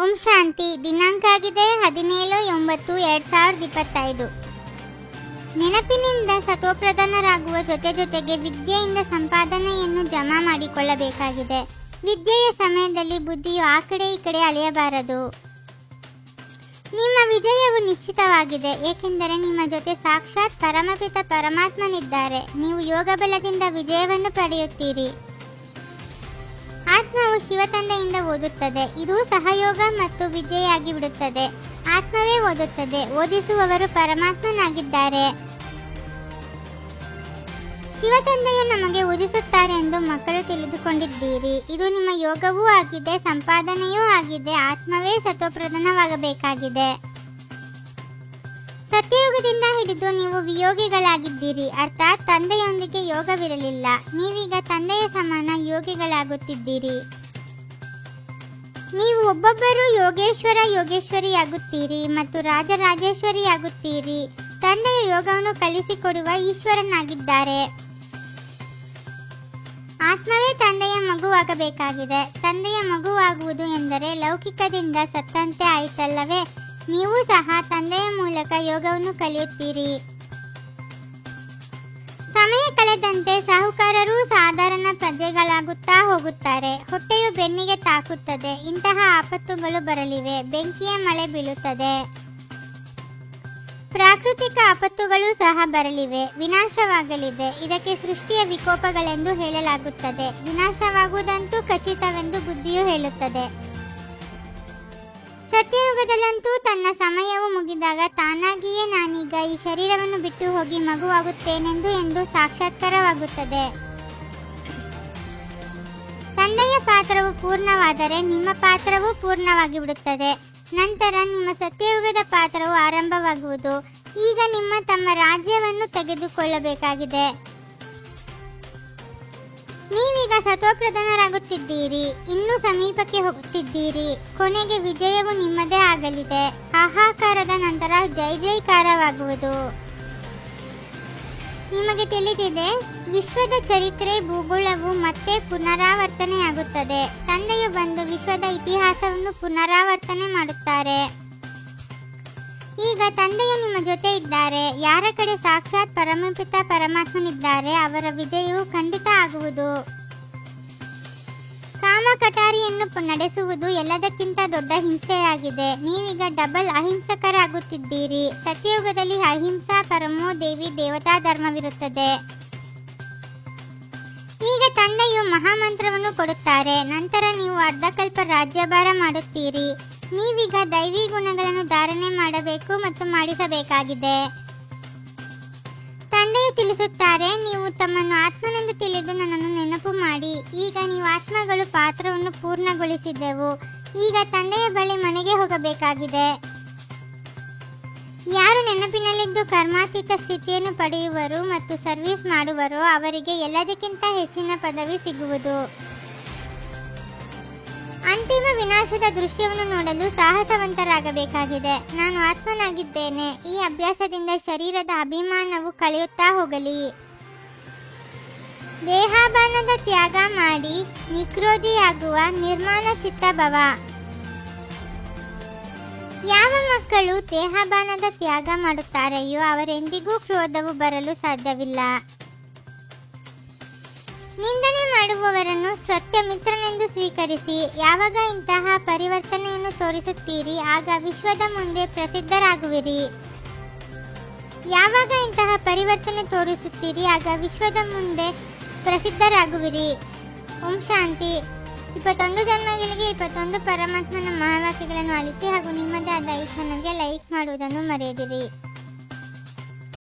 ಓಂ ಶಾಂತಿ. ದಿನಾಂಕ ಆಗಿದೆ 17/9/2025. ನೆನಪಿನಿಂದ ಸತೋಪ್ರಧಾನರಾಗುವ ಜೊತೆಗೆ ವಿದ್ಯೆಯಿಂದ ಸಂಪಾದನೆಯನ್ನು ಜಮಾ ಮಾಡಿಕೊಳ್ಳಬೇಕಾಗಿದೆ. ವಿದ್ಯೆಯ ಸಮಯದಲ್ಲಿ ಬುದ್ಧಿಯು ಆ ಕಡೆ ಈ ಕಡೆ ಅಲೆಯಬಾರದು. ನಿಮ್ಮ ವಿಜಯವು ನಿಶ್ಚಿತವಾಗಿದೆ, ಏಕೆಂದರೆ ನಿಮ್ಮ ಜೊತೆ ಸಾಕ್ಷಾತ್ ಪರಮಪಿತ ಪರಮಾತ್ಮನಿದ್ದಾರೆ. ನೀವು ಯೋಗ ಬಲದಿಂದ ವಿಜಯವನ್ನು ಪಡೆಯುತ್ತೀರಿ. ಆತ್ಮವು ಶಿವತಂದೆಯಿಂದ ಓದುತ್ತದೆ. ಇದು ಸಹಯೋಗ ಮತ್ತು ವಿದ್ಯೆಯಾಗಿ ಬಿಡುತ್ತದೆ. ಆತ್ಮವೇ ಓದುತ್ತದೆ, ಓದಿಸುವವರು ಪರಮಾತ್ಮನಾಗಿದ್ದಾರೆ. ಶಿವತಂದೆಯು ನಮಗೆ ಓದಿಸುತ್ತಾರೆ ಎಂದು ಮಕ್ಕಳು ತಿಳಿದುಕೊಂಡಿದ್ದೀರಿ. ಇದು ನಿಮ್ಮ ಯೋಗವೂ ಆಗಿದೆ, ಸಂಪಾದನೆಯೂ ಆಗಿದೆ. ಆತ್ಮವೇ ಸತೋಪ್ರಧಾನವಾಗಬೇಕಾಗಿದೆ. ಸತ್ಯಯುಗದಿಂದ ಹಿಡಿದು ನೀವು ವಿಯೋಗಿಗಳಾಗಿದ್ದೀರಿ, ಅರ್ಥಾತ್ ತಂದೆಯೊಂದಿಗೆ ಯೋಗವಿರಲಿಲ್ಲ. ನೀವೀಗ ತಂದೆಯ ಸಮಾನ ಯೋಗಿಗಳಾಗುತ್ತಿದ್ದೀರಿ. ನೀವು ಒಬ್ಬೊಬ್ಬರು ಯೋಗೇಶ್ವರಿಯಾಗುತ್ತೀರಿ ಮತ್ತು ರಾಜರಾಜೇಶ್ವರಿಯಾಗುತ್ತೀರಿ. ತಂದೆಯ ಯೋಗವನ್ನು ಕಲಿಸಿಕೊಡುವ ಈಶ್ವರನಾಗಿದ್ದಾರೆ. ಆತ್ಮವೇ ತಂದೆಯ ಮಗುವಾಗಬೇಕಾಗಿದೆ. ತಂದೆಯ ಮಗುವಾಗುವುದು ಎಂದರೆ ಲೌಕಿಕದಿಂದ ಸತ್ತಂತೆ ಆಯಿತಲ್ಲವೇ? ನೀವು ಸಹ ತಂದೆಯ ಮೂಲಕ ಯೋಗವನ್ನು ಕಲಿಯುತ್ತೀರಿ. ಸಮಯ ಕಳೆದಂತೆ ಸಾಹುಕಾರರು ಸಾಧಾರಣ ಪ್ರಜೆಗಳಾಗುತ್ತಾ ಹೋಗುತ್ತಾರೆ. ಹೊಟ್ಟೆಯು ಬೆನ್ನಿಗೆ ತಾಕುತ್ತದೆ. ಇಂತಹ ಆಪತ್ತುಗಳು ಬರಲಿವೆ. ಬೆಂಕಿಯ ಮಳೆ ಬೀಳುತ್ತದೆ. ಪ್ರಾಕೃತಿಕ ಆಪತ್ತುಗಳು ಸಹ ಬರಲಿವೆ. ವಿನಾಶವಾಗಲಿದೆ. ಇದಕ್ಕೆ ಸೃಷ್ಟಿಯ ವಿಕೋಪಗಳೆಂದು ಹೇಳಲಾಗುತ್ತದೆ. ವಿನಾಶವಾಗುವುದಂತೂ ಖಚಿತವೆಂದು ಬುದ್ಧಿಯು ಹೇಳುತ್ತದೆ. ಸತ್ಯಯುಗದಲ್ಲಂತೂ ತನ್ನ ಸಮಯವು ಮುಗಿದಾಗ ತಾನಾಗಿಯೇ ನಾನೀಗ ಈ ಶರೀರವನ್ನು ಬಿಟ್ಟು ಹೋಗಿ ಮಗುವಾಗುತ್ತೇನೆಂದು ಎಂದು ಸಾಕ್ಷಾತ್ಕಾರವಾಗುತ್ತದೆ. ತಂದೆಯ ಪಾತ್ರವು ಪೂರ್ಣವಾದರೆ ನಿಮ್ಮ ಪಾತ್ರವೂ ಪೂರ್ಣವಾಗಿ ಬಿಡುತ್ತದೆ. ನಂತರ ನಿಮ್ಮ ಸತ್ಯಯುಗದ ಪಾತ್ರವು ಆರಂಭವಾಗುವುದು. ಈಗ ನಿಮ್ಮ ತಮ್ಮ ರಾಜ್ಯವನ್ನು ತೆಗೆದುಕೊಳ್ಳಬೇಕಾಗಿದೆ. ನೀವೀಗ ಸತೋಪ್ರಧಾನರಾಗುತ್ತಿದ್ದೀರಿ. ಇನ್ನೂ ಸಮೀಪಕ್ಕೆ ಹೋಗುತ್ತಿದ್ದೀರಿ. ಕೊನೆಗೆ ವಿಜಯವು ನಿಮ್ಮದೇ ಆಗಲಿದೆ. ಹಾಹಾಕಾರದ ನಂತರ ಜೈ ಜೈಕಾರವಾಗುವುದು. ನಿಮಗೆ ತಿಳಿದಿದೆ, ವಿಶ್ವದ ಚರಿತ್ರೆ ಭೂಗೋಳವು ಮತ್ತೆ ಪುನರಾವರ್ತನೆಯಾಗುತ್ತದೆ. ತಂದೆಯು ಬಂದು ವಿಶ್ವದ ಇತಿಹಾಸವನ್ನು ಪುನರಾವರ್ತನೆ ಮಾಡುತ್ತಾರೆ. ಈಗ ತಂದೆಯು ನಿಮ್ಮ ಜೊತೆ ಇದ್ದಾರೆ. ಯಾರ ಕಡೆ ಸಾಕ್ಷಾತ್ ಪರಮಪಿತ ಪರಮಾತ್ಮನಿದ್ದಾರೆ ಅವರ ವಿಜಯವು ಖಂಡಿತ ಆಗುವುದು. ಕಾಮ ಕಟಾರಿಯನ್ನು ನಡೆಸುವುದು ಎಲ್ಲದಕ್ಕಿಂತ ದೊಡ್ಡ ಹಿಂಸೆಯಾಗಿದೆ. ನೀವೀಗ ಡಬಲ್ ಅಹಿಂಸಕರಾಗುತ್ತಿದ್ದೀರಿ. ಸತ್ಯಯುಗದಲ್ಲಿ ಅಹಿಂಸಾ ಪರಮೋ ದೇವಿ ದೇವತಾ ಧರ್ಮವಿರುತ್ತದೆ. ಈಗ ತಂದೆಯು ಮಹಾಮಂತ್ರವನ್ನು ಕೊಡುತ್ತಾರೆ. ನಂತರ ನೀವು ಅರ್ಧಕಲ್ಪ ರಾಜ್ಯಭಾರ ಮಾಡುತ್ತೀರಿ. ನೀವೀಗ ದೈವಿ ಗುಣಗಳನ್ನು ಧಾರಣೆ ಮಾಡಬೇಕು ಮತ್ತು ಮಾಡಿಸಬೇಕಾಗಿದೆ. ತಂದೆಯು ತಿಳಿಸುತ್ತಾರೆ, ನೀವು ತಮ್ಮನ್ನು ಆತ್ಮನೆಂದು ತಿಳಿದು ನನ್ನನ್ನು ನೆನಪು ಮಾಡಿ. ಈಗ ನೀವು ಆತ್ಮಗಳು ಪಾತ್ರವನ್ನು ಪೂರ್ಣಗೊಳಿಸಿದೆವು. ಈಗ ತಂದೆಯ ಬಳಿ ಮನೆಗೆ ಹೋಗಬೇಕಾಗಿದೆ. ಯಾರು ನೆನಪಿನಲ್ಲಿದ್ದು ಕರ್ಮಾತೀತ ಸ್ಥಿತಿಯನ್ನು ಪಡೆಯುವರು ಮತ್ತು ಸರ್ವಿಸ್ ಮಾಡುವರೋ ಅವರಿಗೆ ಎಲ್ಲದಕ್ಕಿಂತ ಹೆಚ್ಚಿನ ಪದವಿ ಸಿಗುವುದು. ಅಂತಿಮ ವಿನಾಶದ ದೃಶ್ಯವನ್ನು ನೋಡಲು ಸಾಹಸವಂತರಾಗಬೇಕಾಗಿದೆ. ನಾನು ಆತ್ಮನಾಗಿದ್ದೇನೆ. ಈ ಅಭ್ಯಾಸದಿಂದ ಶರೀರದ ಅಭಿಮಾನವು ಕಳೆಯುತ್ತಾ ಹೋಗಲಿ. ದೇಹಾಭಿಮಾನದ ತ್ಯಾಗ ಮಾಡಿ ನಿಕ್ರೋಧಿಯಾಗುವ ನಿರ್ಮಾಣ ಚಿತ್ತ ಭವ. ಯಾವ ಮಕ್ಕಳು ದೇಹಾಭಿಮಾನದ ತ್ಯಾಗ ಮಾಡುತ್ತಾರೆಯೋ ಅವರೆಂದಿಗೂ ಕ್ರೋಧವು ಬರಲು ಸಾಧ್ಯವಿಲ್ಲ. ನಿಂದನೆ ಮಾಡುವವರನ್ನು ಸತ್ಯ ಮಿತ್ರನೆಂದು ಸ್ವೀಕರಿಸಿ. ಯಾವಾಗ ಇಂತಹ ಪರಿವರ್ತನೆಯನ್ನು ತೋರಿಸುತ್ತೀರಿ ಆಗ ವಿಶ್ವದ ಮುಂದೆ ಪ್ರಸಿದ್ಧರಾಗುವಿರಿ. ಯಾವಾಗ ಇಂತಹ ಪರಿವರ್ತನೆ ತೋರಿಸುತ್ತೀರಿ ಆಗ ವಿಶ್ವದ ಮುಂದೆ ಪ್ರಸಿದ್ಧರಾಗುವಿರಿ. ಓಂ ಶಾಂತಿ. 21 ಜನ್ಮಗಳಿಗೆ 21 ಪರಮಾತ್ಮನ ಮಹಾವಾಕ್ಯಗಳನ್ನು ಆಲಿಸಿ ಹಾಗೂ ನಿಮ್ಮದೇ ಆದ ಈ ಚಾನಲ್ಗೆ ಲೈಕ್ ಮಾಡುವುದನ್ನು ಮರೆಯದಿರಿ.